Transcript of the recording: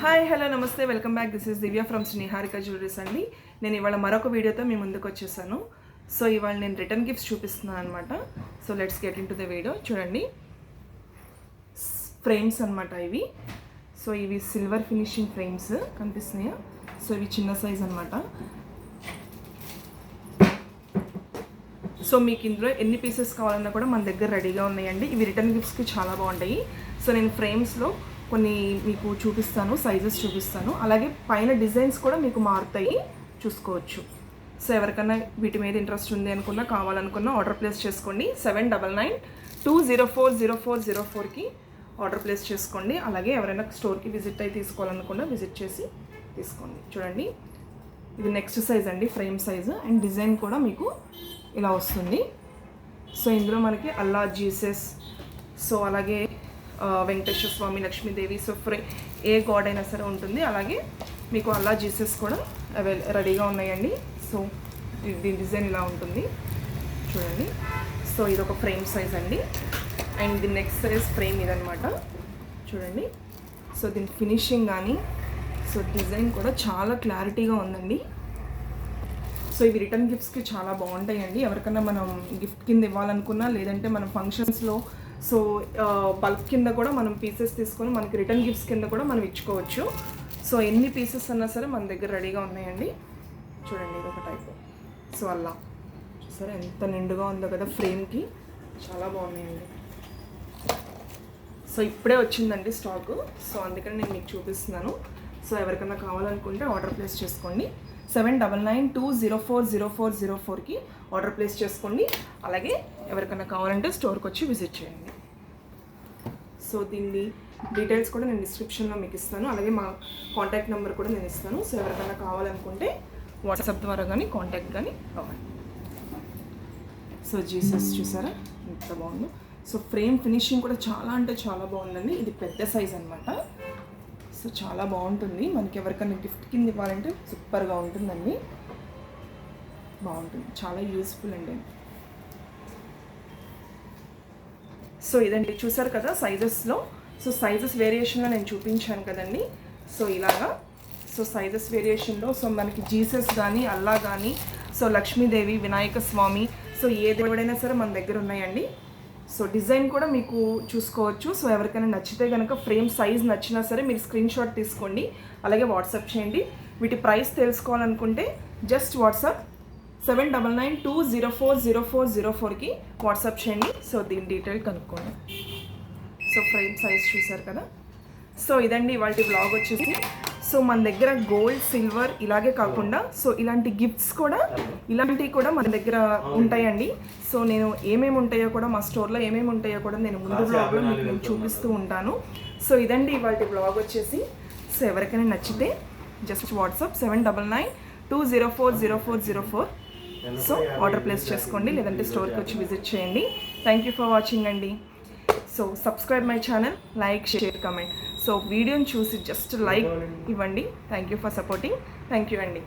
Hi hello నమస్తే welcome back. This is Divya from Sriharika jewelleries అండి. నేను ఇవాళ మరొక వీడియోతో మీ ముందుకు వచ్చేసాను. సో ఇవాళ నేను రిటర్న్ గిఫ్ట్స్ చూపిస్తున్నాను అనమాట. So let's get in to the video. చూడండి, ఫ్రేమ్స్ అనమాట ఇవి. సో ఇవి సిల్వర్ ఫినిషింగ్ ఫ్రేమ్స్ కనిపిస్తున్నాయా? సో ఇవి చిన్న సైజ్ అనమాట. సో మీకు ఇందులో ఎన్ని పీసెస్ కావాలన్నా కూడా మన దగ్గర రెడీగా ఉన్నాయండి. ఇవి రిటర్న్ గిఫ్ట్స్కి చాలా బాగుంటాయి. సో నేను ఫ్రేమ్స్లో కొన్ని మీకు చూపిస్తాను, సైజెస్ చూపిస్తాను. అలాగే పైన డిజైన్స్ కూడా మీకు మారుతాయి, చూసుకోవచ్చు. సో ఎవరికైనా వీటి మీద ఇంట్రెస్ట్ ఉంది అనుకున్నా, కావాలనుకున్నా ఆర్డర్ ప్లేస్ చేసుకోండి. 799920400404కి ఆర్డర్ ప్లేస్ చేసుకోండి. అలాగే ఎవరైనా స్టోర్కి విజిట్ అయ్యి తీసుకోవాలనుకున్నా విజిట్ చేసి తీసుకోండి. చూడండి, ఇది నెక్స్ట్ సైజ్ అండి, ఫ్రేమ్ సైజు. అండ్ డిజైన్ కూడా మీకు ఇలా వస్తుంది. సో ఇందులో మనకి అల్లా, జీసస్, సో అలాగే వెంకటేశ్వర స్వామి, లక్ష్మీదేవి, సో ఏ గాడ్ అయినా సరే ఉంటుంది. అలాగే మీకు అల్లా, జీసస్ కూడా రెడీగా ఉన్నాయండి. సో దీని డిజైన్ ఇలా ఉంటుంది చూడండి. సో ఇది ఒక ఫ్రేమ్ సైజ్ అండి. అండ్ దీని నెక్స్ట్ సైజ్ ఫ్రేమ్ ఇదనమాట. చూడండి, సో దీని ఫినిషింగ్ కానీ, సో డిజైన్ కూడా చాలా క్లారిటీగా ఉందండి. సో ఇవి రిటర్న్ గిఫ్ట్స్కి చాలా బాగుంటాయండి. ఎవరికైనా మనం గిఫ్ట్ కింద ఇవ్వాలనుకున్నా, లేదంటే మనం ఫంక్షన్స్లో సో బల్క్ కింద కూడా మనం పీసెస్ తీసుకొని మనకి రిటర్న్ గిఫ్ట్స్ కింద కూడా మనం ఇచ్చుకోవచ్చు. సో ఎన్ని పీసెస్ అన్నా సరే మన దగ్గర రెడీగా ఉన్నాయండి. చూడండి, ఇది ఒక టైప్. సో అలా సరే ఎంత నిండుగా ఉందో కదా ఫ్రేమ్కి, చాలా బాగున్నాయండి. సో ఇప్పుడే వచ్చిందండి స్టాకు. సో అందుకని నేను మీకు చూపిస్తున్నాను. సో ఎవరికైనా కావాలనుకుంటే ఆర్డర్ ప్లేస్ చేసుకోండి. 799920400404కి ఆర్డర్ ప్లేస్ చేసుకోండి. అలాగే ఎవరికైనా కావాలంటే స్టోర్కి వచ్చి విజిట్ చేయండి. సో దీన్ని డీటెయిల్స్ కూడా నేను డిస్క్రిప్షన్లో మీకు ఇస్తాను. అలాగే మా కాంటాక్ట్ నెంబర్ కూడా నేను ఇస్తాను. సో ఎవరికైనా కావాలనుకుంటే వాట్సాప్ ద్వారా కానీ కాంటాక్ట్ కానీ అవ్వండి. సో జీసస్ చూసారా ఎంత బాగుందో. సో ఫ్రేమ్ ఫినిషింగ్ కూడా చాలా అంటే చాలా బాగుందండి. ఇది పెద్ద సైజ్ అనమాట. సో చాలా బాగుంటుంది. మనకి ఎవరికైనా గిఫ్ట్ కింద ఇవ్వాలంటే సూపర్గా ఉంటుందండి. బాగుంటుంది, చాలా యూస్ఫుల్ అండి. సో ఇదండి, చూసారు కదా సైజెస్లో. సో సైజెస్ వేరియేషన్లో నేను చూపించాను కదండి. సో ఇలాగా, సో సైజెస్ వేరియేషన్లో సో మనకి జీసస్ కానీ, అల్లా కానీ, సో లక్ష్మీదేవి, వినాయక స్వామి, సో ఏ దేవుడైనా సరే మన దగ్గర ఉన్నాయండి. సో డిజైన్ కూడా మీకు చూసుకోవచ్చు. సో ఎవరికైనా నచ్చితే కనుక ఫ్రేమ్ సైజ్ నచ్చినా సరే మీరు స్క్రీన్ షాట్ తీసుకోండి, అలాగే వాట్సాప్ చేయండి. వీటి ప్రైస్ తెలుసుకోవాలనుకుంటే జస్ట్ వాట్సాప్ 799920400404కి వాట్సాప్ చేయండి. సో దీని డీటెయిల్ కనుక్కోండి. సో ఫ్రేమ్ సైజ్ చూసారు కదా. సో ఇదండి ఇవాళ బ్లాగ్ వచ్చేసి. సో మన దగ్గర గోల్డ్, సిల్వర్ ఇలాగే కాకుండా సో ఇలాంటి గిఫ్ట్స్ కూడా, ఇలాంటివి కూడా మన దగ్గర ఉంటాయండి. సో నేను ఏమేమి ఉంటాయో కూడా, మా స్టోర్లో ఏమేమి ఉంటాయో కూడా నేను ముందు బ్లాగ్లో మీకు నేను చూపిస్తూ ఉంటాను. సో ఇదండి ఇవాళ బ్లాగ్ వచ్చేసి. సో ఎవరికైనా నచ్చితే just WhatsApp 799920400404 so order place చేసుకోండి, లేదంటే స్టోర్కి వచ్చి విజిట్ చేయండి. థ్యాంక్ యూ ఫర్ వాచింగ్ అండి. So subscribe my channel, like, share, comment. So వీడియోని చూసి జస్ట్ లైక్ ఇవ్వండి. Thank you for supporting. Thank you అండి.